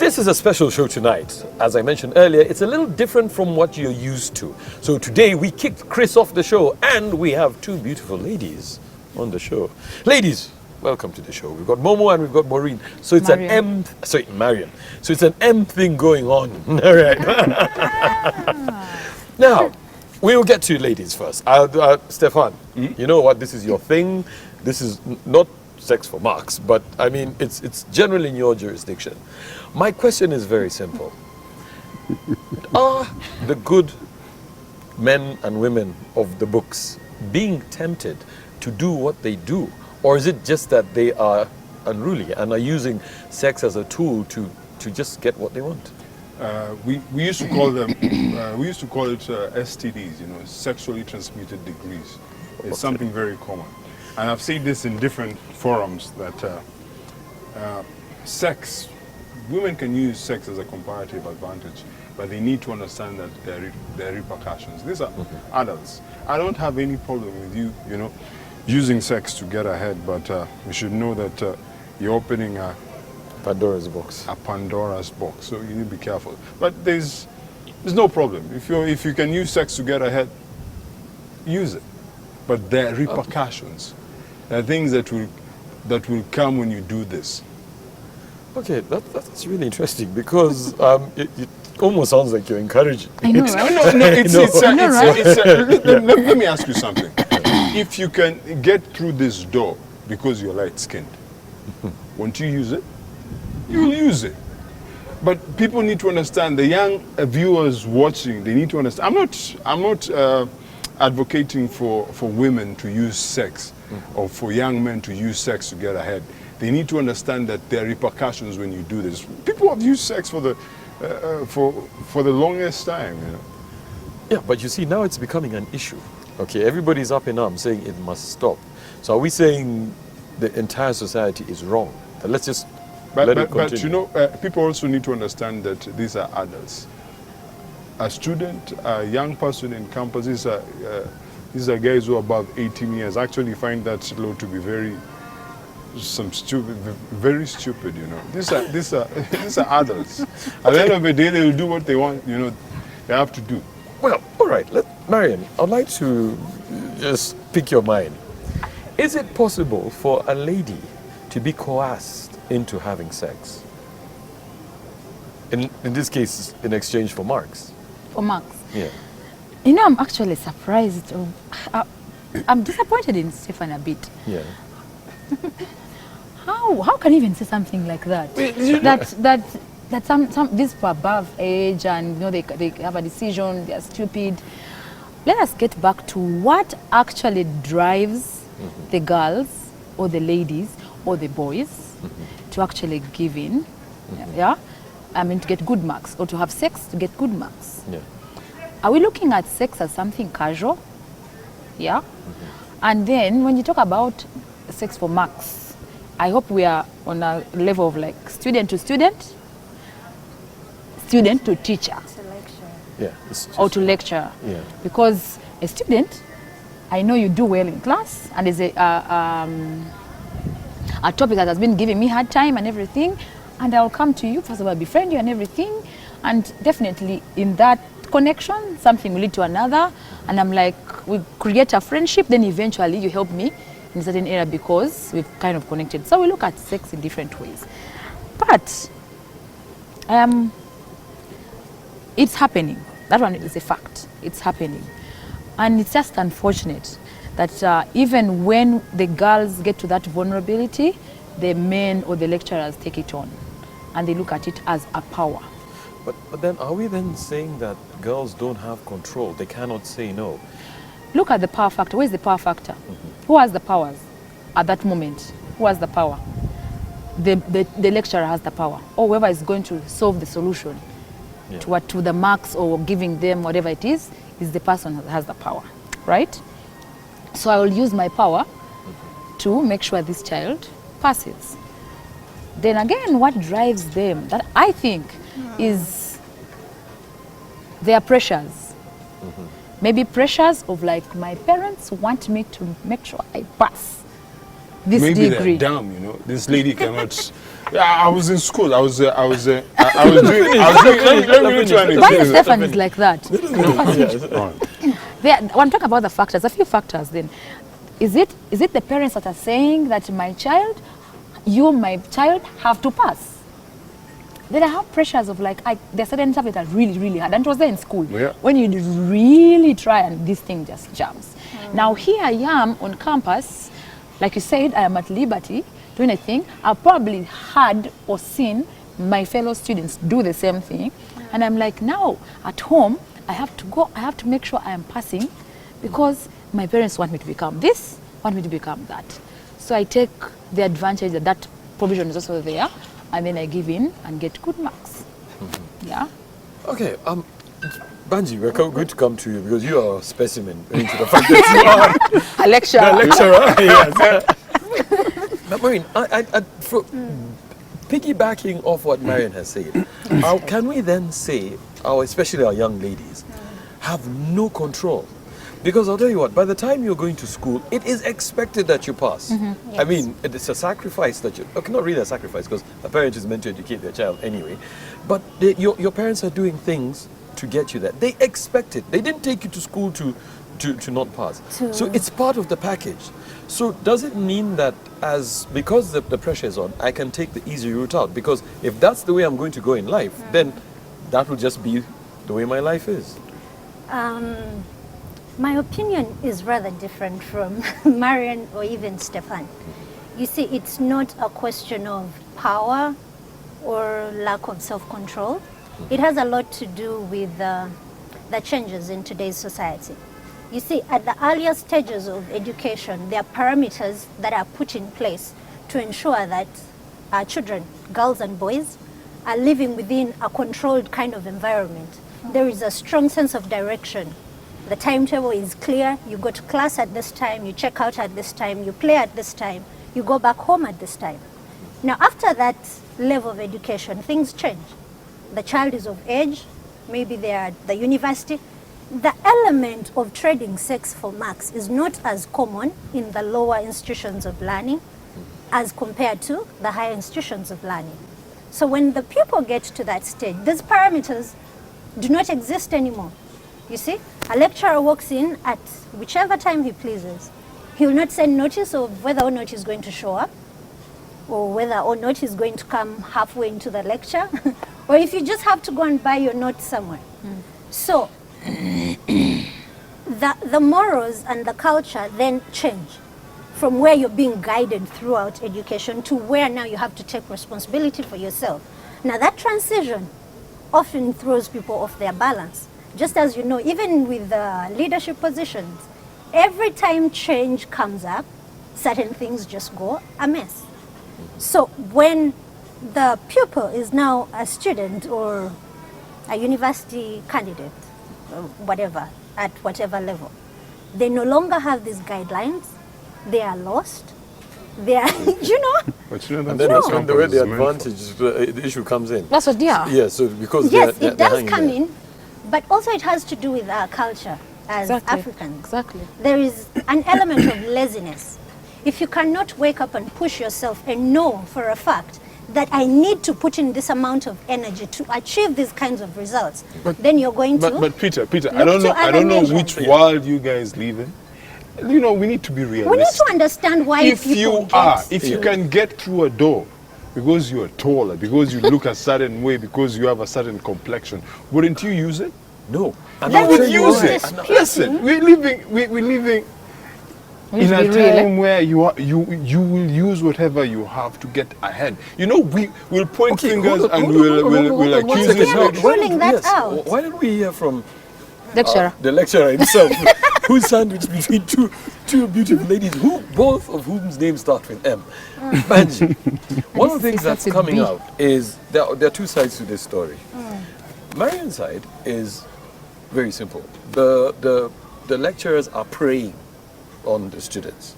This is a special show tonight. As I mentioned earlier, it's a little different from what you're used to. So today we kicked Chris off the show and we have two beautiful ladies on the show. Ladies, welcome to the show. We've got Momo and we've got Maureen. So it's Mariam. Mariam. So it's an M thing going on. All right. Now, we'll get to ladies first. Stefan, you know what? This is your thing. This is not sex for marks, but I mean, it's generally in your jurisdiction. My question is very simple. Are the good men and women of the books being tempted to do what they do? Or is it just that they are unruly and are using sex as a tool to just get what they want? We used to call them, we used to call it STDs, you know, sexually transmitted degrees. It's something very common. And I've said this in different forums that women can use sex as a comparative advantage, but they need to understand that there are repercussions. These are adults. I don't have any problem with you, you know, using sex to get ahead, but we should know that you're opening a Pandora's box. A Pandora's box. So you need to be careful. But there's no problem. If you can use sex to get ahead, use it. But there are repercussions. There are things that will come when you do this. Okay, that's really interesting because it almost sounds like you're encouraging. I know, right? Let me ask you something. If you can get through this door because you're light-skinned, won't you use it? You'll use it. But people need to understand, the young viewers watching, they need to understand. I'm not advocating for women to use sex or for young men to use sex to get ahead. They need to understand that there are repercussions when you do this. People have used sex for the longest time, you know. Yeah, but you see, now it's becoming an issue. Okay, everybody's up in arms saying it must stop. So are we saying the entire society is wrong? Let's just let it continue. But you know, people also need to understand that these are adults. A student, a young person in campus, these are guys who are above 18 years. Actually find that law to be very stupid, you know. These are adults. At the end of the day, they will do what they want, you know, they have to do. Well, all right, Mariam, I'd like to just pick your mind. Is it possible for a lady to be coerced into having sex? In this case, in exchange for marks. For marks? Yeah. You know, I'm actually surprised. I'm disappointed in Stefan a bit. Yeah. How can you even say something like that? That some these people above age and you know they have a decision, they are stupid. Let us get back to what actually drives the girls or the ladies or the boys to actually give in. Yeah? I mean to get good marks or to have sex to get good marks. Yeah. Are we looking at sex as something casual? Yeah? And then when you talk about sex for marks, I hope we are on a level of like student to student, student to teacher. To lecture. Yeah. Or to lecture. Yeah. Because a student, I know you do well in class and there's a topic that has been giving me hard time and everything, and I'll come to you, first of all, befriend you and everything, and definitely in that connection, something will lead to another, and I'm like, we create a friendship, then eventually you help me in a certain area because we've kind of connected. So we look at sex in different ways. But it's happening. That one is a fact. It's happening. And it's just unfortunate that even when the girls get to that vulnerability, the men or the lecturers take it on and they look at it as a power. But then are we then saying that girls don't have control? They cannot say no? Look at the power factor. Where is the power factor? Who has the powers at that moment? Who has the power? The lecturer has the power, or whoever is going to solve the solution to the marks or giving them whatever it is the person that has the power, right? So I will use my power to make sure this child passes. Then again, what drives them, that I think is their pressures. Maybe pressures of like, my parents want me to make sure I pass this Maybe degree. they're dumb, you know. This lady cannot Yeah, I was in school. I was doing. Let me try and Why explain it. Stefan is like that? Right. When talk about the factors, a few factors then. Is it the parents that are saying that my child have to pass? Then I have pressures of like, there's certain stuff that are really, really hard. And it was there in school. Yeah. When you really try and this thing just jumps. Now here I am on campus, like you said, I am at liberty, doing a thing. I've probably had or seen my fellow students do the same thing. And I'm like, now at home, I have to make sure I am passing because my parents want me to become this, want me to become that. So I take the advantage that that provision is also there, and then I give in and get good marks. Yeah. Okay, Banji, we're going to come to you because you are a specimen into the fact that you are A lecturer. the lecturer. Yes. But Marion, piggybacking off what Marion has said, can we then say, especially our young ladies, have no control? Because I'll tell you what, by the time you're going to school, it is expected that you pass. Yes. I mean, it's a sacrifice that not really a sacrifice, because a parent is meant to educate their child anyway. But your parents are doing things to get you there. They expect it. They didn't take you to school to not pass. So it's part of the package. So does it mean that because the pressure is on, I can take the easy route out? Because if that's the way I'm going to go in life, then that will just be the way my life is. My opinion is rather different from Marian or even Stefan. You see, it's not a question of power or lack of self-control. It has a lot to do with the changes in today's society. You see, at the earlier stages of education, there are parameters that are put in place to ensure that our children, girls and boys, are living within a controlled kind of environment. There is a strong sense of direction. The timetable is clear. You go to class at this time, you check out at this time, you play at this time, you go back home at this time. Now, after that level of education, things change. The child is of age, maybe they are at the university. The element of trading sex for marks is not as common in the lower institutions of learning as compared to the higher institutions of learning. So when the pupil get to that stage, these parameters do not exist anymore. You see, a lecturer walks in at whichever time he pleases. He will not send notice of whether or not he's going to show up, or whether or not he's going to come halfway into the lecture, or if you just have to go and buy your notes somewhere. So the morals and the culture then change from where you're being guided throughout education to where now you have to take responsibility for yourself. Now that transition often throws people off their balance. Just as you know, even with leadership positions, every time change comes up, certain things just go amiss. So when the pupil is now a student or a university candidate, or whatever, at whatever level, they no longer have these guidelines. They are lost. They are, you know. But you know, And then that's when the campus is meant advantage, the issue comes in. That's what, yeah. Yeah, so because Yes, they're it does hanging come there. in, but also it has to do with our culture as Africans. Exactly. There is an element of laziness. If you cannot wake up and push yourself and know for a fact that I need to put in this amount of energy to achieve these kinds of results, then you're going to. But Peter, look I don't to know other nations. which world you guys live in. You know, we need to be realistic. We need to understand why If people you can get through a door because you're taller, because you look a certain way, because you have a certain complexion, wouldn't you use it? No. And Then I'll we tell you use why. this. Listen, we're living We need in to a be real, time where you will use whatever you have to get ahead. You know, we'll point fingers and we'll accuse second. each We're other. ruling that out. Why don't we hear from Lecturer. the lecturer himself, who's sandwiched between two beautiful ladies, both of whose names start with M. Banji. One of the things that's starts with coming B. out is there are two sides to this story. Marian's side is very simple. The lecturers are preying on the students.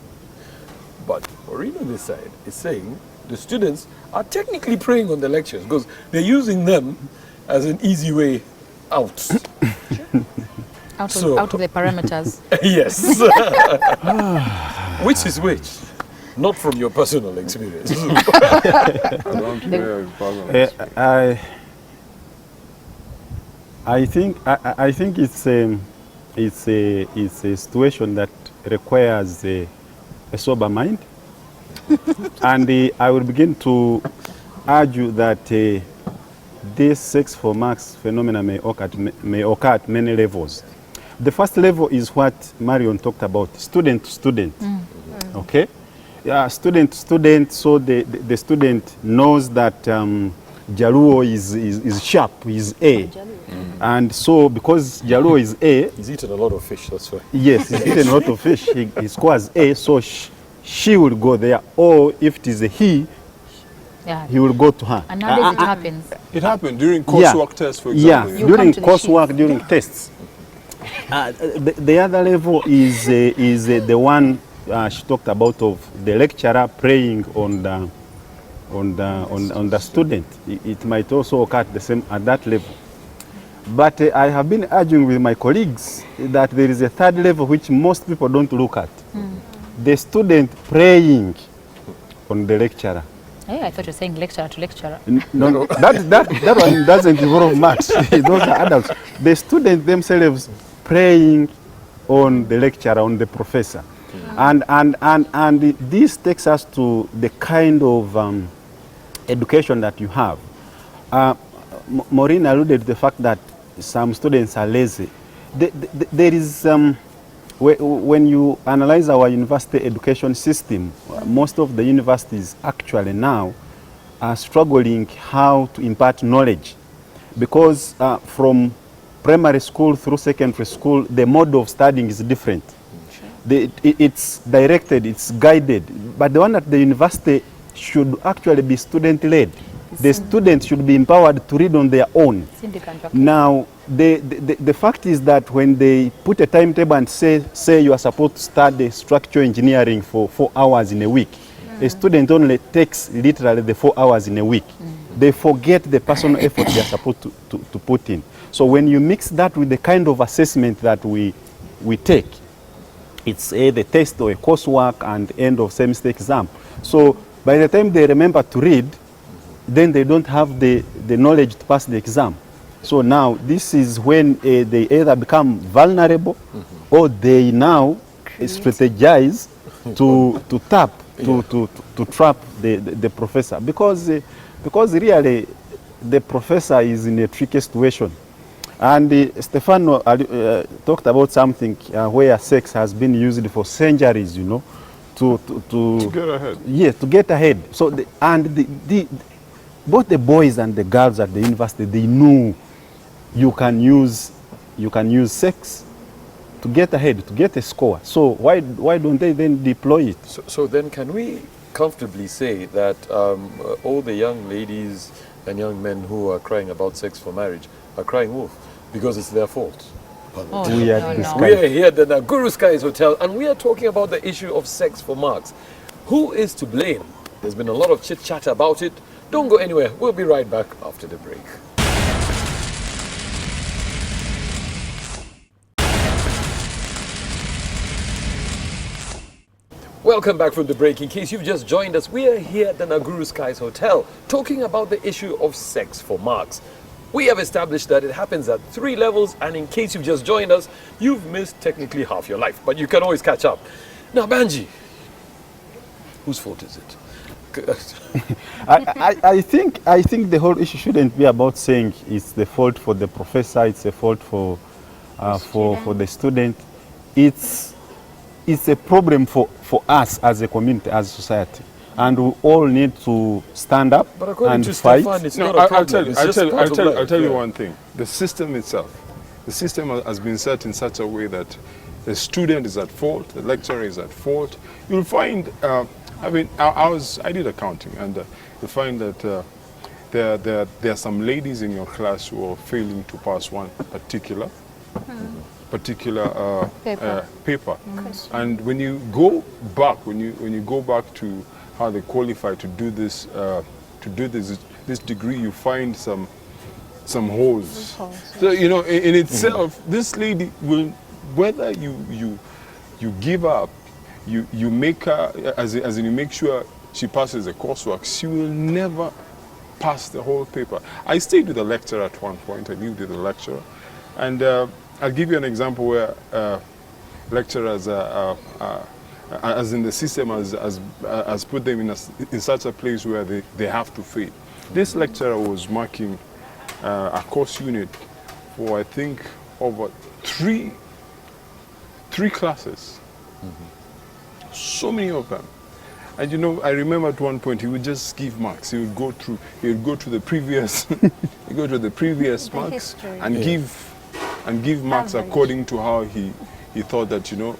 But Maureen on this side is saying the students are technically preying on the lecturers because they're using them as an easy way out. Out of the parameters. Yes. Which is which? not from your personal experience. I don't care personal experience. I think it's a situation that requires a sober mind, and I will begin to argue that this sex for marks phenomena may occur at many levels. The first level is what Marion talked about, student to student. Okay, yeah, student to student. So the student knows that Jaluo is sharp, is A. And so because Jaluo is A, He's eaten a lot of fish, that's why. yes, he's eaten a lot of fish, he scores A, so she will go there. Or if it is a he will go to her. And nowadays it happens. It happened during coursework tests, for example. Yeah, You during come to the coursework, during tests. The other level is the one she talked about, of the lecturer preying on the student. It might also occur at that level. But I have been arguing with my colleagues that there is a third level which most people don't look at. The student preying on the lecturer. Hey, I thought you were saying lecturer to lecturer. No, that one doesn't involve marks. Those are adults. The students themselves preying on the lecturer, on the professor. And this takes us to the kind of education that you have. Maureen alluded to the fact that some students are lazy. There is, when you analyze our university education system, most of the universities actually now are struggling how to impart knowledge, because from primary school through secondary school, the mode of studying is different. It's directed, it's guided, but the one at the university should actually be student-led. The students should be empowered to read on their own. Now, the fact is that when they put a timetable and say you are supposed to study structural engineering for 4 hours in a week, a student only takes literally the 4 hours in a week. They forget the personal effort they are supposed to put in. So when you mix that with the kind of assessment that we take, it's the test or a coursework and end of semester exam. So by the time they remember to read, then they don't have the knowledge to pass the exam. So now this is when they either become vulnerable or they now strategize to trap the professor, because really the professor is in a tricky situation. And Stefano talked about something where sex has been used for centuries, you know, to get ahead. Yeah, to get ahead. So both the boys and the girls at the university, they knew you can use sex to get ahead, to get a score. So why don't they then deploy it? So then can we comfortably say that all the young ladies and young men who are crying about sex for marriage are crying wolf because it's their fault? We are We are here at the Naguru Skies Hotel and we are talking about the issue of sex for marks. Who is to blame? There's been a lot of chit-chat about it. Don't go anywhere. We'll be right back after the break. Welcome back from the break. In case you've just joined us, we are here at the Naguru Skies Hotel talking about the issue of sex for marks. We have established that it happens at 3 levels, and in case you've just joined us, you've missed technically half your life, but you can always catch up. Now, Banji, whose fault is it? I think the whole issue shouldn't be about saying it's the fault for the professor, it's a fault for the student. It's a problem for us as a community, as a society, and we all need to stand up But according and to fight. Stefan, it's No, not a problem. I'll tell you one thing. The system itself, the system has been set in such a way that the student is at fault, the lecturer is at fault. You'll find, I did accounting, and you'll find that there are some ladies in your class who are failing to pass one particular paper. And when you go back, when you go back to how they qualify to do this degree, you find some holes. So you know, in itself, this lady will, whether you give up, you make her, as in you make sure she passes the coursework, she will never pass the whole paper. I stayed with a lecturer at one point. I lived with a lecturer, and I'll give you an example where lecturers as in the system has put them in such a place where they have to fail. This lecturer was marking a course unit for, I think, over three classes. So many of them. And you know, I remember at one point he would just give marks. He would go to the previous marks history. and give marks Average. according to how he thought that, you know,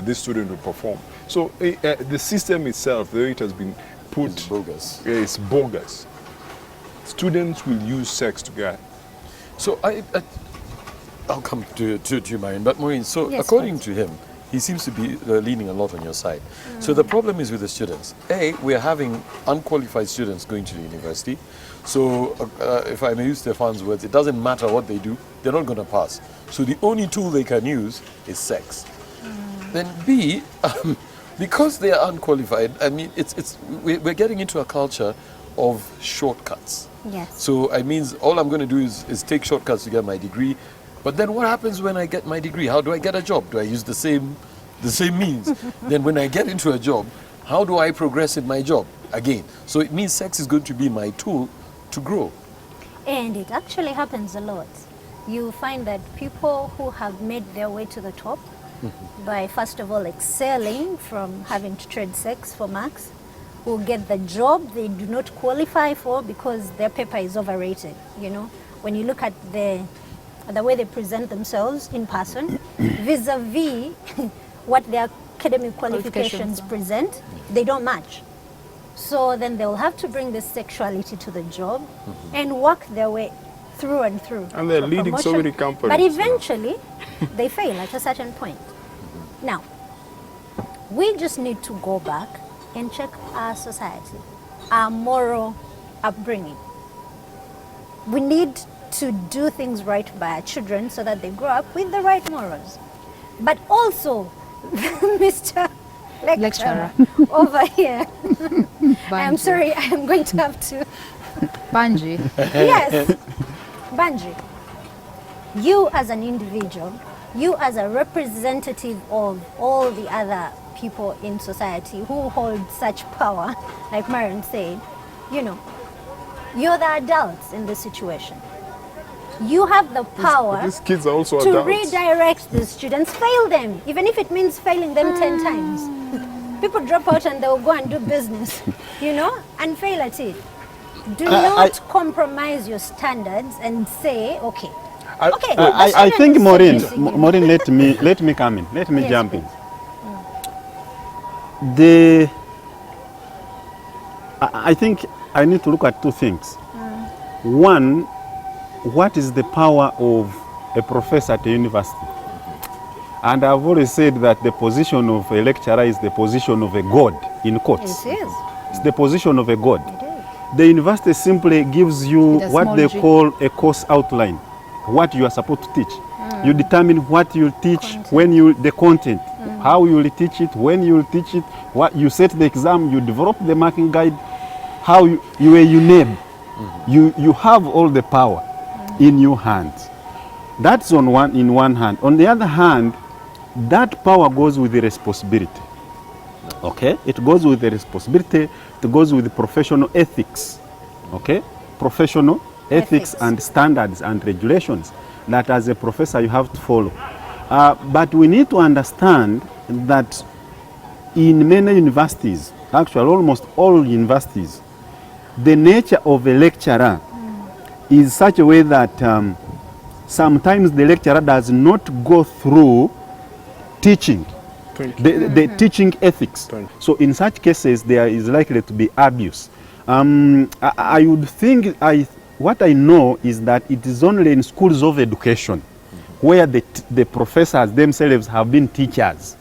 this student would perform. So the system itself, the way it has been put, It's bogus. It's bogus. Students will use sex to get. So I'll come to you, Marion. But Maureen, so Yes, according please. to him, he seems to be leaning a lot on your side. So the problem is with the students. A, we're having unqualified students going to the university. So if I may use Stefan's words, it doesn't matter what they do, they're not going to pass. So the only tool they can use is sex. Then B, because they are unqualified, I mean, we're getting into a culture of shortcuts. Yes. So I mean, all I'm going to do is take shortcuts to get my degree. But then what happens when I get my degree? How do I get a job? Do I use the same means? Then when I get into a job, how do I progress in my job again? So it means sex is going to be my tool to grow. And it actually happens a lot. You find that people who have made their way to the top by first of all excelling from having to trade sex for marks, will get the job they do not qualify for because their paper is overrated. You know, when you look at the way they present themselves in person vis-a-vis what their academic qualifications present, they don't match. So then they'll have to bring this sexuality to the job and work their way through and through. And they're for leading so promotion. many companies. But eventually, they fail at a certain point. Now, we just need to go back and check our society, our moral upbringing. We need to do things right by our children so that they grow up with the right morals. But also, Mr. Lecturer over here, I'm sorry, I am going to have to. Banji. Yes, Banji, you as an individual, you as a representative of all the other people in society who hold such power, like Marion said, you know, you're the adults in this situation. You have the power These kids are also to adults. redirect the students, fail them, even if it means failing them 10 times. People drop out and they'll go and do business, you know, and fail at it. Do not compromise your standards and say, okay, okay. I think Maureen, let me come in. Let me jump in. I think I need to look at two things. One, what is the power of a professor at a university? And I've always said that the position of a lecturer is the position of a god in quotes. It is. It's the position of a god. It is. The university simply gives you With a what small they g. call a course outline, what you are supposed to teach. You determine what you teach, the content, how you will teach it, when you will teach it, what you set the exam, you develop the marking guide, how you name. You have all the power in your hands. That's in one hand. On the other hand, that power goes with the responsibility. Okay? It goes with the responsibility, it goes with the professional ethics. Okay? Professional ethics and standards and regulations that as a professor you have to follow. But we need to understand that in many universities, actually almost all universities, the nature of a lecturer is such a way that sometimes the lecturer does not go through teaching, the teaching ethics. So in such cases, there is likely to be abuse. I would think, what I know is that it is only in schools of education where the professors themselves have been teachers.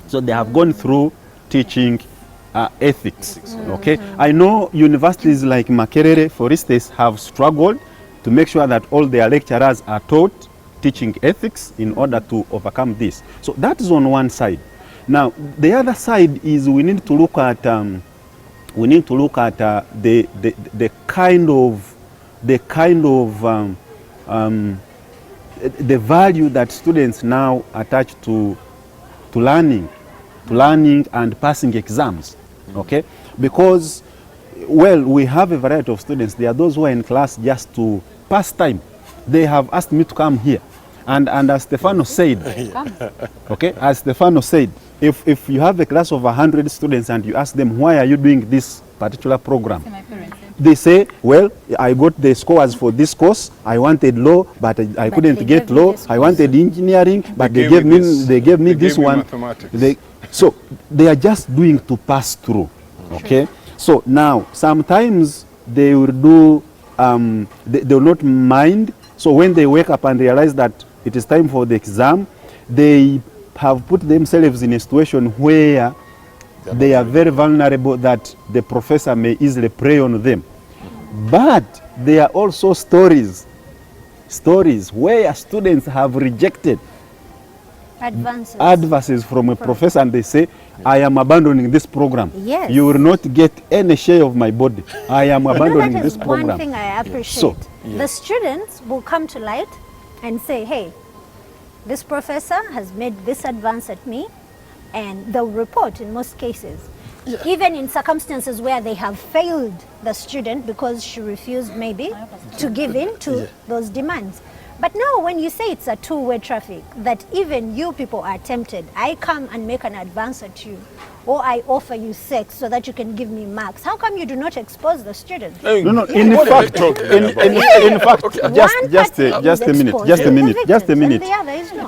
So they have gone through teaching ethics. Okay, I know universities like Makerere, for instance, have struggled to make sure that all their lecturers are taught teaching ethics in order to overcome this. So that is on one side. Now, the other side is we need to look at the kind of the value that students now attach to learning and passing exams. Okay, because well, we have a variety of students. There are those who are in class just to pass time. They have asked me to come here, and as Stefano said, okay, as Stefano said, if you have a class of 100 students and you ask them, why are you doing this particular program? They say, well, I got the scores for this course. I wanted law, but I couldn't get law. I wanted engineering, but they gave me this one. So they are just doing to pass through. Okay. So now sometimes they will do. They will not mind. So when they wake up and realize that it is time for the exam, they have put themselves in a situation where they are very vulnerable, that the professor may easily prey on them. But there are also stories where students have rejected advances from a professor, and they say, I am abandoning this program. Yes. You will not get any share of my body. I am abandoning this program. One thing I appreciate. So, the students will come to light and say, hey, this professor has made this advance at me, and they'll report in most cases. Even in circumstances where they have failed the student because she refused maybe to give in to those demands. But now when you say it's a two-way traffic, that even you people are tempted, I come and make an advance at you, or I offer you sex so that you can give me marks. How come you do not expose the student? No, in fact, just a minute,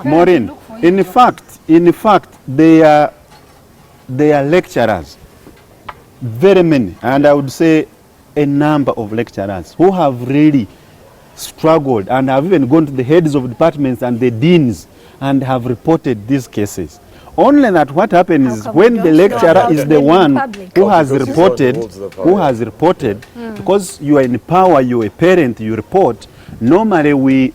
Maureen, in fact, they are lecturers, very many, and I would say a number of lecturers who have really struggled and have even gone to the heads of departments and the deans and have reported these cases. Only that what happens is when the lecturer is the one who has reported, because you are in power, you are a parent, you report. Normally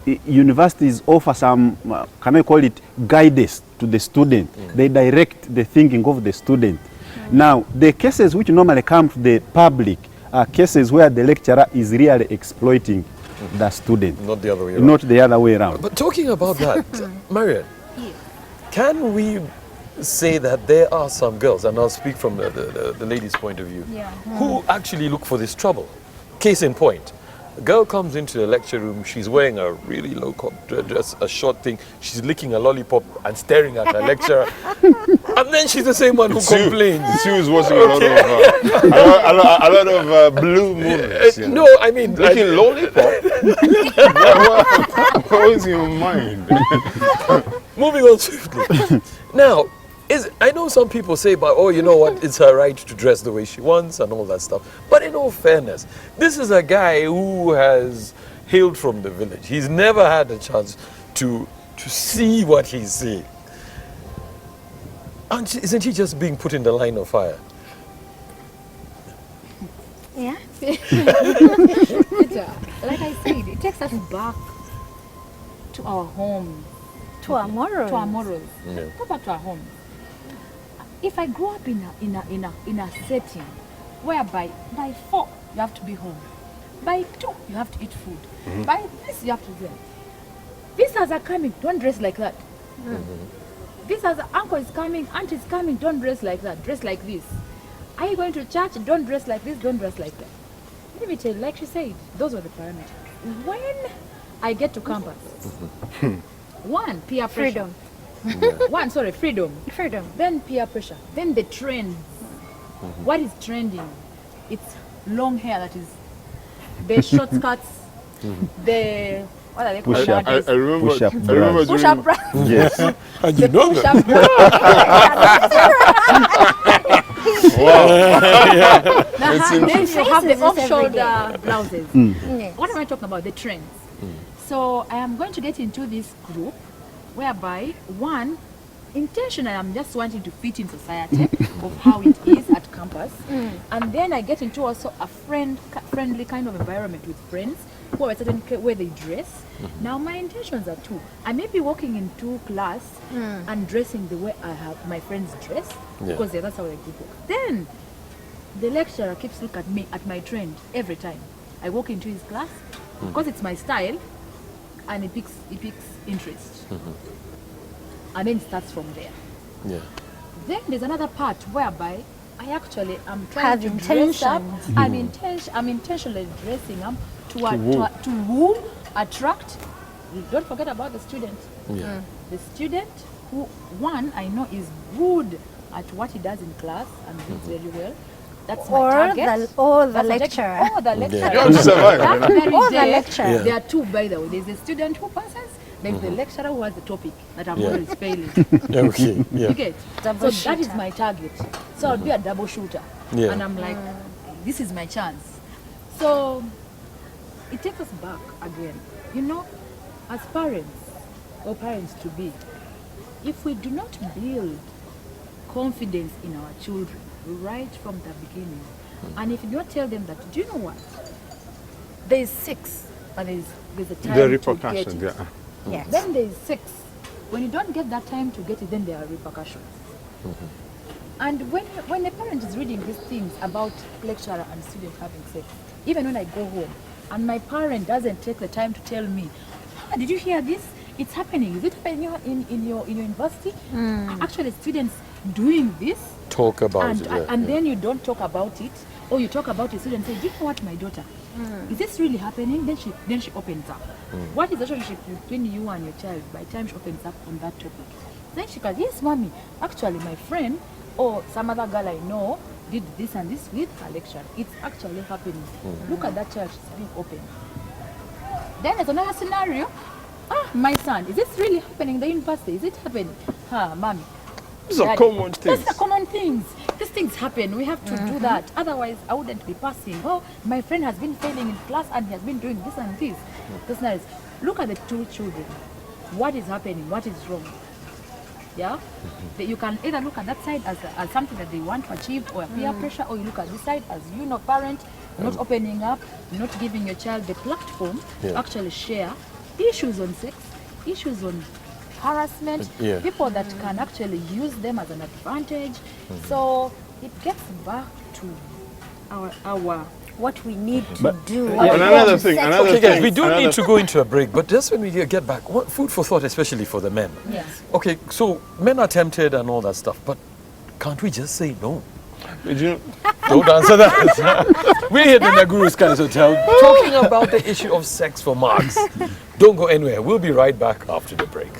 universities offer some, can I call it, guidance to the student. They direct the thinking of the student. Now, the cases which normally come to the public are cases where the lecturer is really exploiting the student. Not the other way around. Not the other way around. But talking about that, Marian, can we say that there are some girls, and I'll speak from the lady's point of view, who actually look for this trouble? Case in point, a girl comes into the lecture room, she's wearing a really low-cut dress, a short thing, she's licking a lollipop and staring at her lecturer, and then she's the same one who complains. She was watching a lot of blue movies. No, I mean... Licking lollipop? What was in your mind? Moving on swiftly. Now, I know some people say, but oh, you know what, it's her right to dress the way she wants and all that stuff. But in all fairness, this is a guy who has hailed from the village. He's never had a chance to see what he's seeing. And isn't he just being put in the line of fire? Yeah. Like I said, it takes us back to our home. To our morals. To our morals. Yeah. Go back to our home. If I grow up in a setting whereby by 4 you have to be home, by 2 you have to eat food, by this you have to dress. Visitors are coming, don't dress like that. Visitors, uncle is coming, aunt is coming, don't dress like that, dress like this. Are you going to church? Don't dress like this, don't dress like that. Let me tell you, like she said, those were the parameters. When I get to campus, one, peer pressure. Freedom. Freedom. Then peer pressure. Then the trend. What is trending? It's long hair, that is the short skirts, the what are they called? I remember. Push-up during- bra. Yes. And you know that. Push-up bra. Then you have the off-shoulder blouses. Yes. What am I talking about? The trends. So I am going to get into this group whereby, one, intentionally I'm just wanting to fit in society of how it is at campus. And then I get into also a friendly kind of environment with friends who have a certain way they dress. Now my intentions are two. I may be walking into class and dressing the way I have my friends dress because that's how they do it. Then the lecturer keeps looking at me, at my trend every time I walk into his class because it's my style, and he picks interest, and then it starts from there. Yeah. Then there's another part whereby I actually am Have trying to dress up. intentions. I'm intentionally dressing up to woo, attract. You don't forget about the student. Yeah. The student who, one, I know is good at what he does in class and does very well. That's my Or target. the That's lecturer. Or the lecturer. You have to survive, That you know. very Or the day, lecturer. There are two, by the way. There's the student who passes, there's the lecturer who has the topic that I'm always failing. Okay. Yeah. You get? Double So that is shooter. my target. So I'll be a double shooter. Yeah. And I'm like, this is my chance. So it takes us back again. You know, as parents or parents to be, if we do not build confidence in our children right from the beginning, and if you don't tell them that, do you know what? There's 6, and there's a time The to get repercussions, it. yeah. Yes. Then there's 6. When you don't get that time to get it, then there are repercussions. And when a parent is reading these things about lecturer and student having sex, even when I go home, and my parent doesn't take the time to tell me, did you hear this? It's happening. Is it happening in your university? Actually, students doing this, Talk about and, it. Yeah. and then you don't talk about it, or you talk about it, student say, do you know what, my daughter? Is this really happening? Then she opens up. What is the relationship between you and your child by the time she opens up on that topic? Then she goes, yes, mommy, actually my friend or some other girl I know did this and this with her lecturer. It's actually happening. Look at that child, she's being open. Then there's another scenario. My son, is this really happening in the university? Is it happening? Mommy. These are Daddy, common things. That's the common things. These things happen. We have to do that. Otherwise, I wouldn't be passing. Oh, my friend has been failing in class and he has been doing this and this. That's nice. Look at the two children. What is happening? What is wrong? Yeah? You can either look at that side as something that they want to achieve or peer pressure, or you look at this side as parent, not opening up, not giving your child the platform to actually share issues on sex, issues on harassment, people that can actually use them as an advantage. So it gets back to our What we need to do. And another thing, another Okay, guys, thing. we do another need to go into a break, but just when we get back, food for thought, especially for the men. Yes. Okay, so men are tempted and all that stuff, but can't we just say no? Did you know, Don't answer that. We're here in the Guru's Guys Hotel talking about the issue of sex for marks. Don't go anywhere. We'll be right back after the break.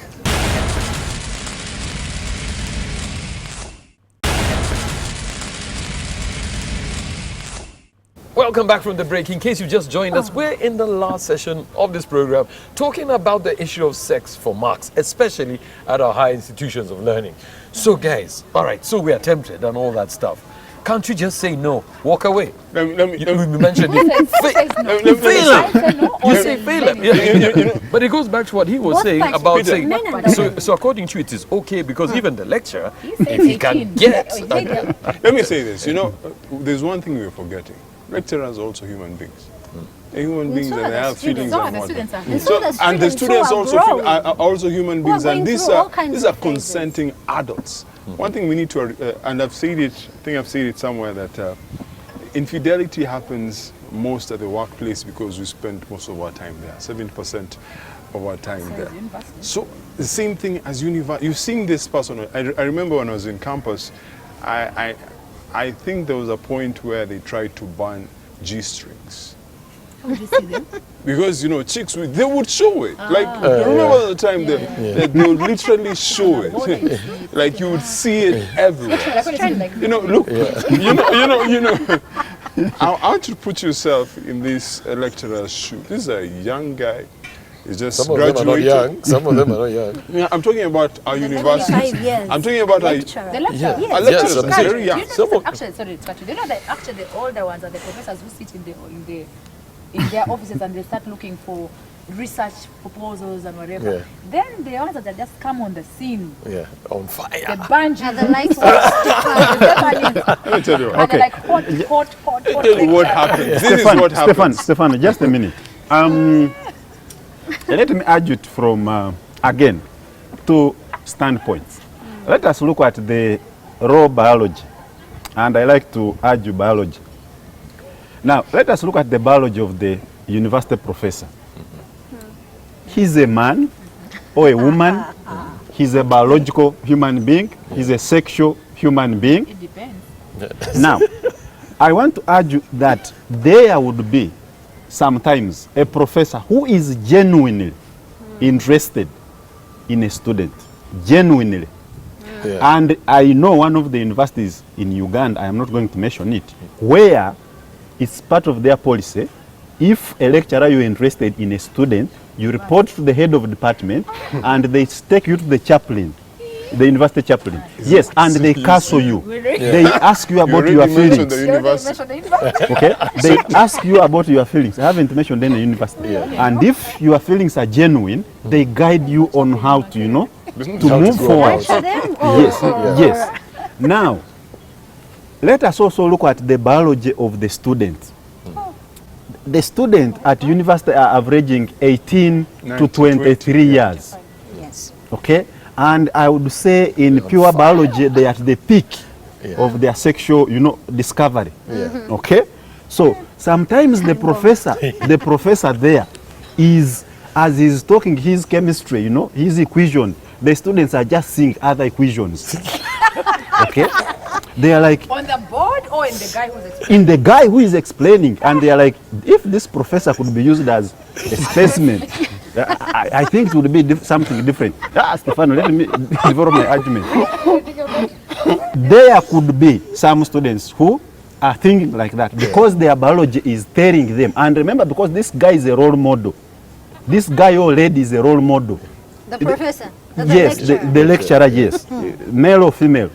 Welcome back from the break. In case you just joined us, we're in the last session of this program talking about the issue of sex for marks, especially at our higher institutions of learning. So guys, all right, so we are tempted and all that stuff. Can't you just say no, walk away? let me, You mentioned it. You say fail him. Yeah. But it goes back to what he was Both saying parties, about Peter. saying. Men and So according to you, it is okay because even the lecturer, says if he can 18. get, let me say this. You know, there's one thing we're forgetting. Lecturers are also human beings. They're human beings so and are they the have feelings students. So are and the whatnot. students are And so the And the students who are also growing. are also human beings, going and these through all are kinds these are of phases. consenting adults. One thing we need to, and I've said it. I think I've said it somewhere that infidelity happens most at the workplace because we spend most of our time there. 70% of our time there. So the same thing as university. You've seen this person. I remember when I was in campus, I think there was a point where they tried to ban G-strings. How would you see them? Because, you know, chicks, they would show it. Like, remember the time they would literally show it. Like, you would see it everywhere. You know, look, you know. I want you to put yourself in this lecturer's shoe. This is a young guy. He's just some of them graduated. are not young. Some of them are not young. Yeah, I'm talking about our universities. 25 years. I'm talking about Lecturer. The lecturer. Yeah. Yes. our lecturers. Yes, are I'm saying- very young. Do you know Some of- actually, sorry to cut you. Do you know that actually the older ones are the professors who sit in their offices and they start looking for research proposals and whatever. Yeah. Then the ones that just come on the scene, Yeah, on the fire. bunch Are the likes of Stefan. Let me tell you what. and they're like hot. Let me tell you what happens. This is what happens. Stefan, just a minute. Let me argue it from, again, two standpoints. Let us look at the raw biology, and I like to argue biology. Now, let us look at the biology of the university professor. He's a man or a woman. He's a biological human being. He's a sexual human being. It depends. Now, I want to argue that there would be sometimes a professor who is genuinely interested in a student, genuinely. Yeah. And I know one of the universities in Uganda, I am not going to mention it, where it's part of their policy, if a lecturer you're interested in a student, you report to the head of department and they take you to the chaplain, the university chaplain. Yes, and they counsel you. They ask you about your feelings. The university. Okay? They ask you about your feelings. I haven't mentioned any university. And if your feelings are genuine, they guide you on how to, to move forward. To them? Yes, yes. Now, let us also look at the biology of the student. The student at university are averaging 18 to 23 years. Yes. Okay? And I would say in pure biology, they are at the peak of their sexual, discovery. Okay? So sometimes the professor there is, as he's talking his chemistry, his equation, the students are just seeing other equations. Okay? They are like, On the board or in the guy who's explaining? in the guy who is explaining, and they are like, if this professor could be used as a specimen, I think it would be something different. Stefano, let me develop my argument. There could be some students who are thinking like that because their biology is telling them. And remember, because this guy is a role model. This guy or lady is a role model. The professor. The Yes, lecturer. the lecturer, yes. Male or female.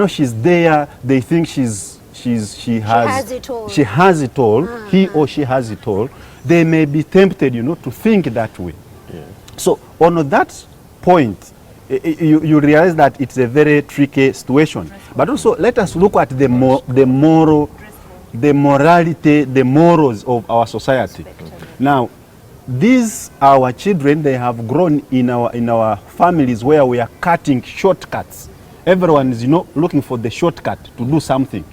She's there, they think she has it all. She has it all. He or she has it all. They may be tempted, to think that way. Yeah. So on that point, you realize that it's a very tricky situation. But also let us look at the morality, the morals of our society. Now, these our children, they have grown in our families where we are cutting shortcuts. Everyone is looking for the shortcut to do something.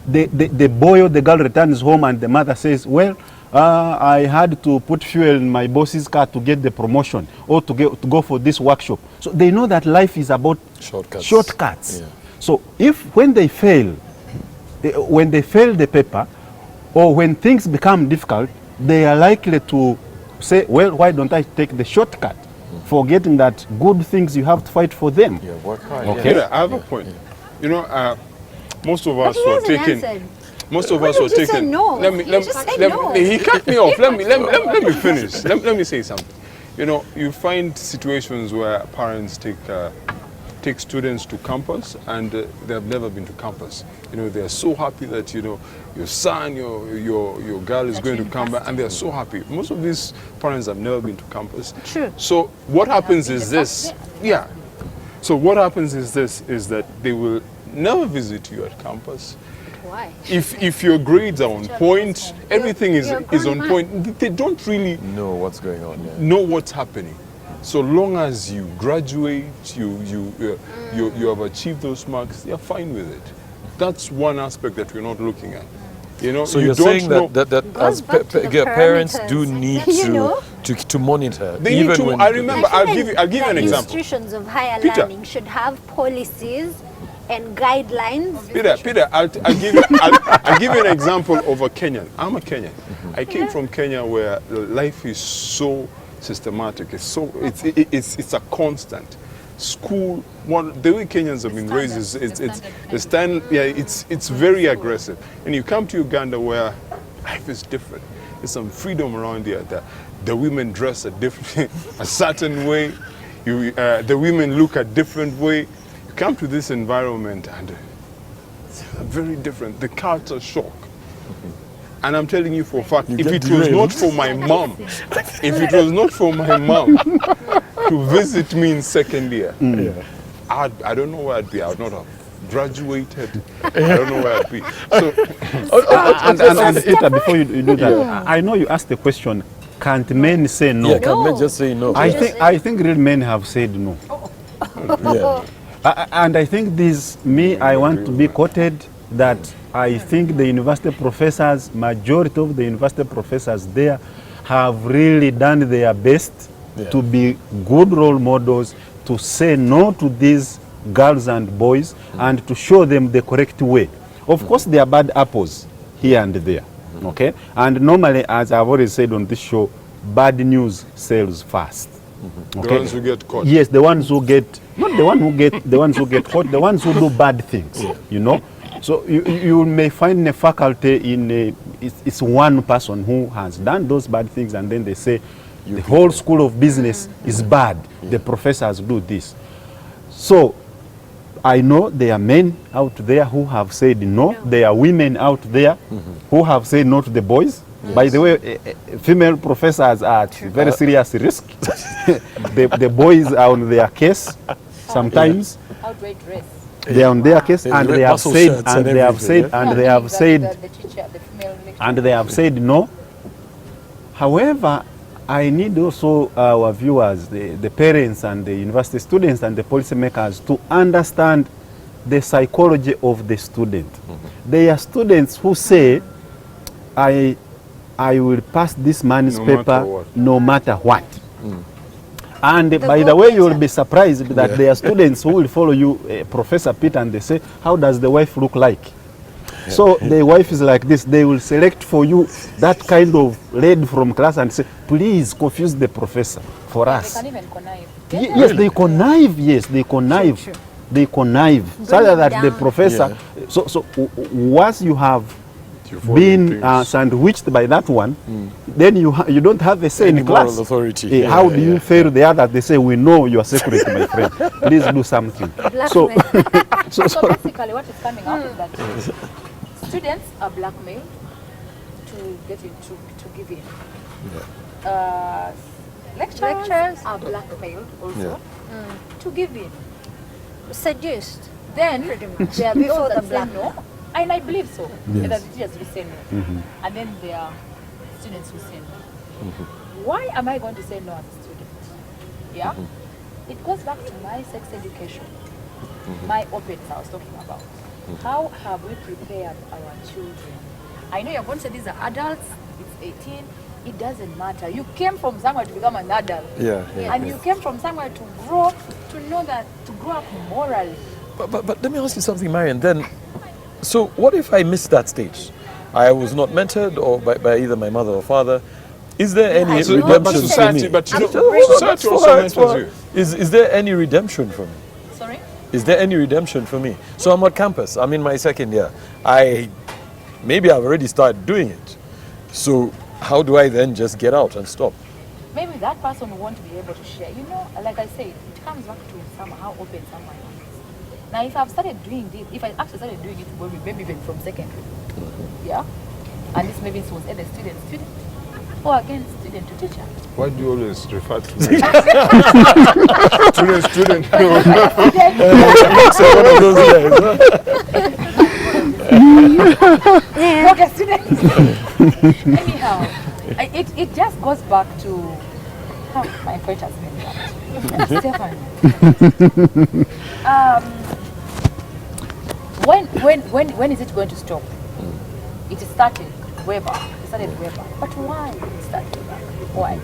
The boy or the girl returns home and the mother says, well, I had to put fuel in my boss's car to get the promotion or to go for this workshop. So they know that life is about shortcuts. Yeah. So when they fail the paper or when things become difficult, they are likely to say, well, why don't I take the shortcut? Forgetting that good things you have to fight for them. Yeah, work hard. Okay. Yeah, I have a point. Most of us He were hasn't taking. answered. Most of Why us don't were you say taking. no? Let me. You just say no. He cut me off. Let me finish. Let me say something. You find situations where parents take students to campus and they have never been to campus. They are so happy that your son, your girl is going to campus, and they are so happy. Most of these parents have never been to campus. True. So what happens is this. Yeah. So what happens is this: is that they will never visit you at campus. Why? If your grades are on point, everything is you're on grown point. They don't really Know what's going on. Yeah. know what's happening. So long as you graduate, you have achieved those marks, you're fine with it. That's one aspect that we're not looking at. So you you're don't saying know- that Goes back to the parents parameters. do need You know? to monitor. They even need to. when I remember. I feel I'll give you an that example. Institutions of higher Peter. learning should have policies and guidelines. Peter, I'll give you an example of a Kenyan. I'm a Kenyan. I came from Kenya where life is so systematic. It's a constant. School, the way Kenyans have been raised is it's very aggressive. And you come to Uganda where life is different. There's some freedom around here. The women dress a certain way. The women look a different way. You come to this environment and it's very different. The culture shock. And I'm telling you for a fact, if it was not for my mom, to visit me in second year, I don't know where I'd be. I would not have graduated, I don't know where I'd be. So, And Ita, before you do that, I know you asked the question, can't men say no? Yeah, can men just say no? I think real men have said no. Yeah. And I think I want to be quoted that I think the university professors, majority of the university professors there have really done their best to be good role models, to say no to these girls and boys and to show them the correct way. Of course, there are bad apples here and there, okay? And normally, as I've already said on this show, bad news sells fast. Okay? the ones who get caught. Yes, the ones who get, not the ones who get caught, the ones who do bad things, you know? So you may find in a faculty it's one person who has done those bad things, and then they say the whole school of business is bad. The professors do this. So I know there are men out there who have said no. There are women out there who have said no to the boys. Yes. By the way, female professors are at very serious risk. The boys are on their case sometimes. Outright race. They are on their case, and they have said, and they have said, and they have said, The teacher, the female lecturer. and they have said no. However, I need also our viewers, the parents and the university students and the policymakers to understand the psychology of the student. There are students who say, I will pass this man's paper no matter what. And by the way, you will be surprised that there are students who will follow you, Professor Peter, and they say, how does the wife look like? So the wife is like this. They will select for you that kind of lady from class and say, please confuse the professor for us. They can even connive. Yes, they connive. Yes, they connive. Sure. They connive. So Bring that it the down. professor, so once you have been sandwiched by that one, then you don't have a say in class. Moral authority. How do you fail the other? They say, we know you are secret, my friend. Please do something. So, So basically what is coming out is that students are blackmailed to get into, to give in. Lecturers are blackmailed also to give in. Seduced. Then Pretty much. there are Before people the that say black- no, and I believe so. Yes. That the teachers will say no, and then there are students who say no. Why am I going to say no as a student? Yeah, it goes back to my sex education, my opens I was talking about. How have we prepared our children? I know you're going to say these are adults. It's 18. It doesn't matter. You came from somewhere to become an adult. And you came from somewhere to grow, to know that, to grow up morally. But let me ask you something, Marion. Then, so what if I missed that stage? I was not mentored or by either my mother or father. Is there any So, redemption but for society, me? but you know, Hold on, society also mentors you. Is there any redemption for me? Sorry? Is there any redemption for me? So I'm on campus. I'm in my second year. Maybe I've already started doing it. So how do I then just get out and stop? Maybe that person won't be able to share. You know, like I said, it comes back to how open someone is. Now, if I've started doing this, if I actually started doing it, maybe even from secondary, yeah, and this maybe was either student, or again, student to teacher. Why do you always refer to me? student? So one of those guys, Okay, student. Anyhow, it just goes back to how my friend has been that. Stefan. When is it going to stop? It started way back. It started way back. But why did it start way back? Why?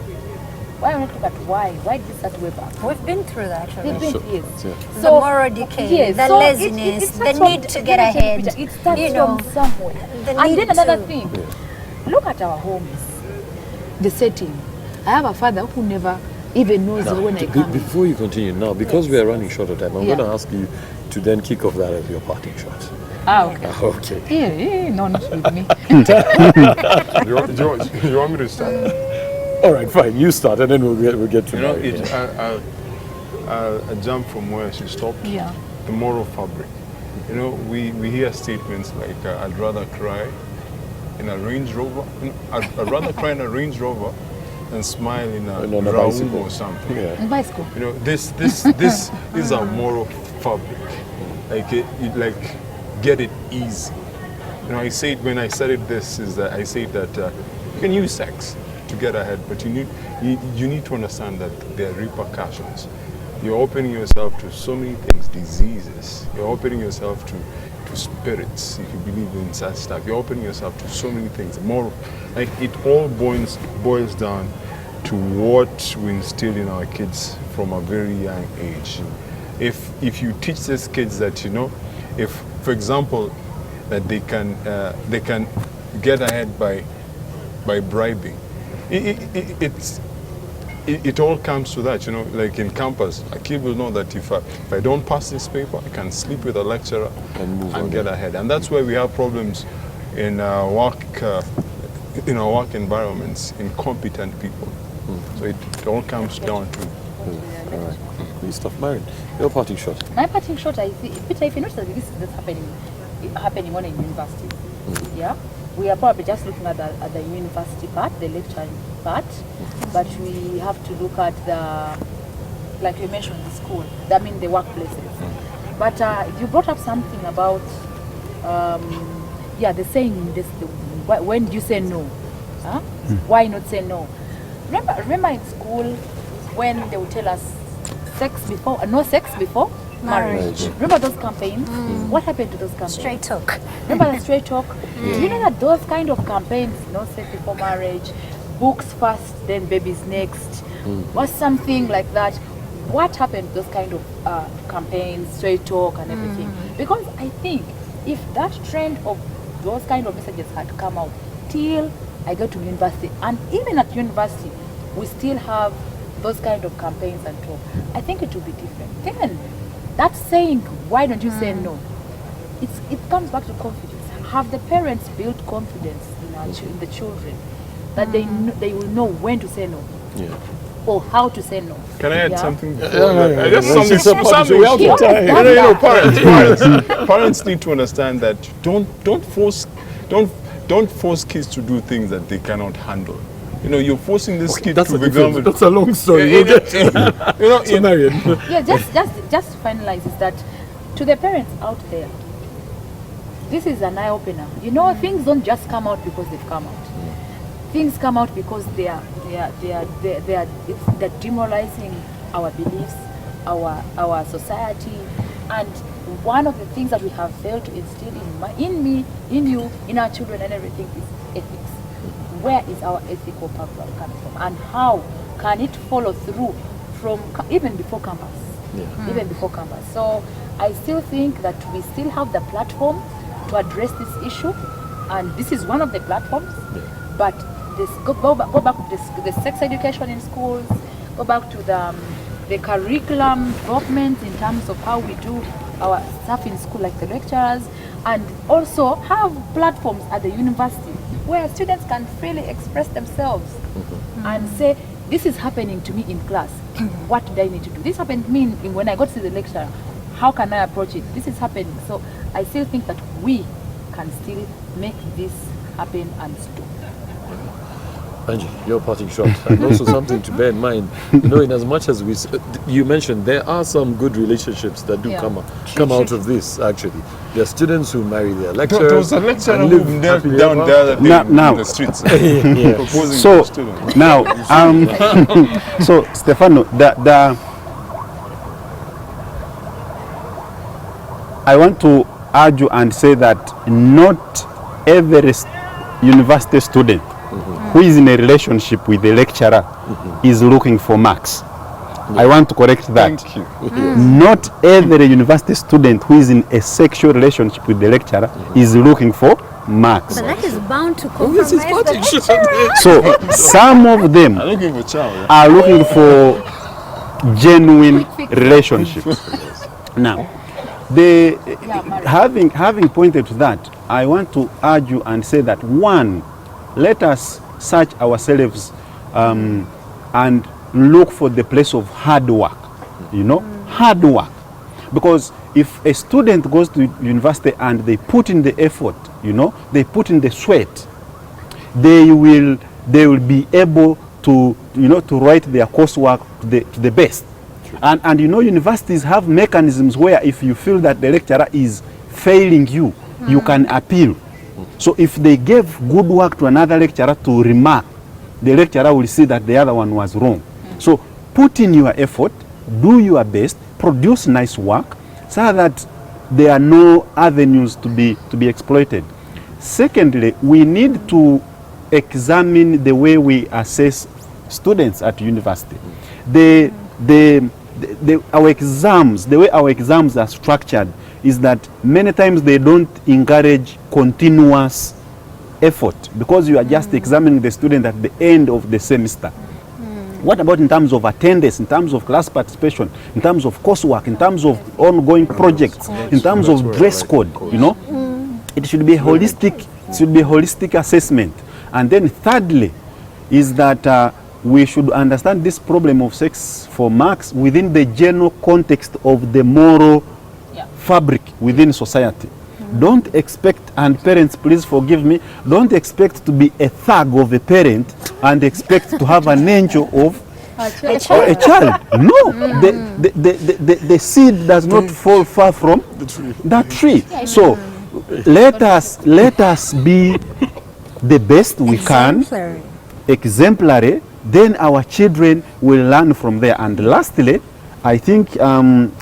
Why not look at why? Why did it start way back? We've been through that They've already. been years. The moral decay, yes, the so laziness, it the starts need from- to get let me tell you, ahead. Peter, it starts you know, from somewhere. the And need then another to- thing, look at our homes, the setting. I have a father who never even knows when I come. before you continue now, because we are running short of time, I'm Yeah. going to ask you to then kick off that as your parting shot. Okay. Okay. Yeah, no, not with me. You want me to start? All right, fine. You start, and then we'll get to You know, Marion, yeah. I jump from where she stopped. Yeah. The moral fabric. You know, we hear statements like, I'd rather cry in a Range Rover. I'd rather cry in a Range Rover than smile in a And on a Raoul bicycle. or something. Yeah. Bicycle. You know, this is our moral fabric. like get it easy. You know, I said when I studied this is that I said that you can use sex to get ahead, but you need to understand that there are repercussions. You're opening yourself to so many things, diseases. You're opening yourself to spirits, if you believe in such stuff. You're opening yourself to so many things. More, like it all boils down to what we instill in our kids from a very young age. If you teach these kids that, you know, if, for example, that they can get ahead by bribing, it all comes to that, you know, like in campus, a kid will know that if I don't pass this paper, I can sleep with a lecturer and get ahead. And that's why we have problems in work environments, incompetent people. So it all comes down to... All right. Please stop, Marion. Your parting shot. My parting shot, I see, Peter, if you notice that this is happening on a university, yeah? We are probably just looking at the university part, the lecturing part, but we have to look at the, like you mentioned, the school, I mean the workplaces. But you brought up something about, the saying, when you say no, huh? Why not say no? Remember in school when they would tell us no sex before marriage. Remember those campaigns? What happened to those campaigns? Straight talk. Remember the straight talk? Do you know that those kind of campaigns, no sex before marriage, books first, then babies next, was something like that? What happened to those kind of campaigns, straight talk and everything? Because I think if that trend of those kind of messages had come out till I go to university, and even at university, we still have those kind of campaigns and talk, I think it will be different. Then that saying, why don't you say no? It comes back to confidence. Have the parents built confidence in the children that they will know when to say no, or how to say no? Can I add something? Parents need to understand that don't force kids to do things that they cannot handle. You know, you're forcing this kid to become... That's a long story. Just to finalize is that to the parents out there, this is an eye-opener. You know, things don't just come out because they've come out. Things come out because they're demoralizing our beliefs, our society, and one of the things that we have failed to instill in me, in you, in our children and everything is ethics. Where is our ethical background coming from, and how can it follow through from even before campus? Even before campus. So I still think that we still have the platform to address this issue, and this is one of the platforms. But go back to the sex education in schools, go back to the curriculum development in terms of how we do our stuff in school, like the lecturers, and also have platforms at the university where students can freely express themselves and say, this is happening to me in class. What do I need to do? This happened to me when I got to the lecturer. How can I approach it? This is happening. So I still think that we can still make this happen and stop. Angie, your parting shot, and also something to bear in mind. You know, in as much as you mentioned, there are some good relationships that do come out of this. Actually, there are students who marry their lecturers. There was a lecturer who knelt down the other day in the streets proposing to students. Now, so Stefano, I want to argue and say that not every university student who is in a relationship with the lecturer is looking for marks. I want to correct that. Thank you. Not every university student who is in a sexual relationship with the lecturer is looking for marks. But that is bound to compromise the lecturer. So some of them are looking for genuine relationships. Now, having pointed to that, I want to argue and say that one, let us search ourselves and look for the place of hard work, hard work. Because if a student goes to university and they put in the effort, they put in the sweat, they will be able to, to write their coursework to the best. And you know, universities have mechanisms where if you feel that the lecturer is failing you, you can appeal. So if they gave good work to another lecturer to remark, the lecturer will see that the other one was wrong. So put in your effort, do your best, produce nice work, so that there are no avenues to be exploited. Secondly, we need to examine the way we assess students at university. Our exams, the way our exams are structured, is that many times they don't encourage continuous effort, because you are just examining the student at the end of the semester. What about in terms of attendance, in terms of class participation, in terms of coursework, in terms of ongoing projects, in terms of dress code, you know? It should be holistic assessment. And then thirdly is that we should understand this problem of sex for marks within the general context of the moral fabric within society. Don't expect, and parents please forgive me, don't expect to be a thug of a parent and expect to have an angel of a child. No, the seed does not fall far from that tree. So let us be the best we can, exemplary, then our children will learn from there. And lastly, I think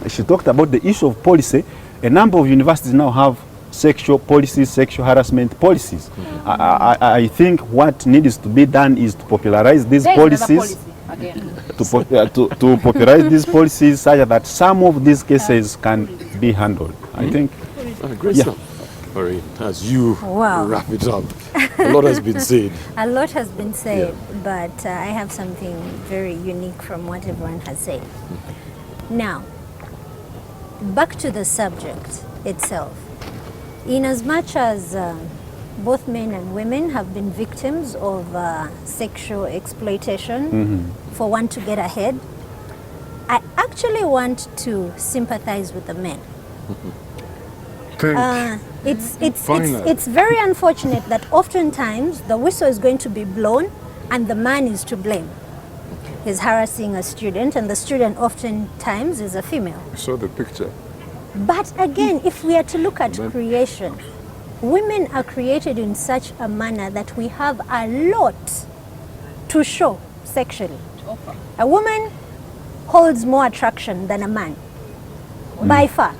she talked about the issue of policy. A number of universities now have sexual policies, sexual harassment policies. I think what needs to be done is to popularize these policies, to popularize these policies such that some of these cases can be handled. I think. Great stuff. Maureen, as you wrap it up, a lot has been said. A lot has been said, but I have something very unique from what everyone has said. Now, back to the subject itself. In as much as both men and women have been victims of sexual exploitation for one to get ahead, I actually want to sympathize with the men. It's very unfortunate that oftentimes the whistle is going to be blown and the man is to blame. He's harassing a student, and the student oftentimes is a female. I saw the picture. But again, if we are to look at creation, women are created in such a manner that we have a lot to show sexually. A woman holds more attraction than a man, by far.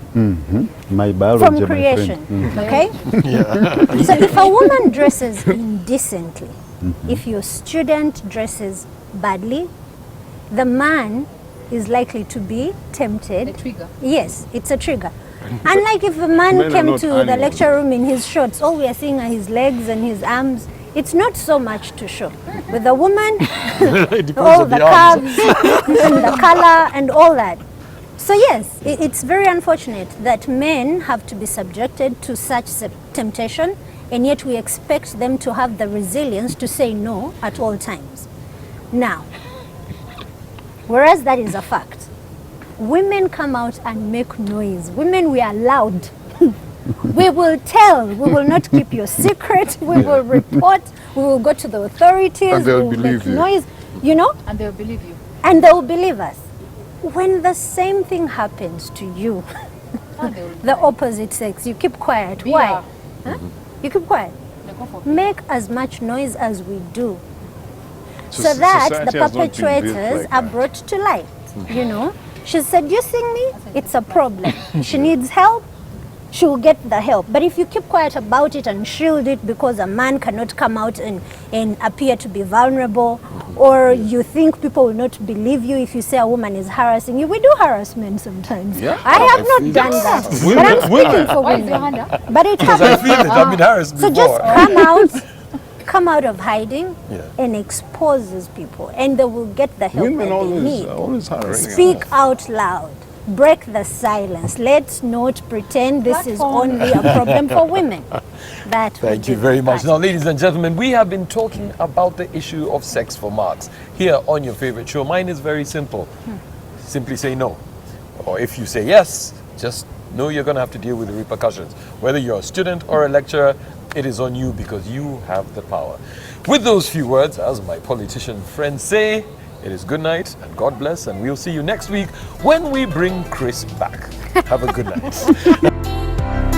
My biology, from creation, okay? So if a woman dresses indecently, if your student dresses badly, the man is likely to be tempted. A trigger. Yes, it's a trigger. Unlike if a man came to the lecture room in his shorts, all we are seeing are his legs and his arms. It's not so much to show. With a woman, all the curves and the color and all that. So yes, it's very unfortunate that men have to be subjected to such temptation, and yet we expect them to have the resilience to say no at all times. Now, whereas that is a fact, women come out and make noise. Women, we are loud. We will tell, we will not keep your secret, we will report, we will go to the authorities, and they'll we will believe make you. noise, you know? And they'll believe you. And they will believe us. When the same thing happens to you, the opposite sex, you keep quiet. Why? Huh? You keep quiet. Make as much noise as we do, so that the perpetrators are brought to light. You know, she's seducing me, it's a problem. She needs help, she will get the help. But if you keep quiet about it and shield it because a man cannot come out and appear to be vulnerable, or you think people will not believe you if you say a woman is harassing you. We do harassment sometimes. Yeah. I have not done that. But I'm speaking for Why is your women. hand up? But it Because I happens. feel it. I've been harassed So before. just come out of hiding Yeah. and expose these people, and they will get the help Women that they need. always harassing. Speak out loud. Break the silence. Let's not pretend this is only a problem for women. That would Thank be you very much. fantastic. Now, ladies and gentlemen, we have been talking about the issue of sex for marks here on your favorite show. Mine is very simple. Simply say no. Or if you say yes, just know you're going to have to deal with the repercussions. Whether you're a student or a lecturer, it is on you because you have the power. With those few words, as my politician friends say, It is good night and God bless, and we'll see you next week when we bring Chris back. Have a good night.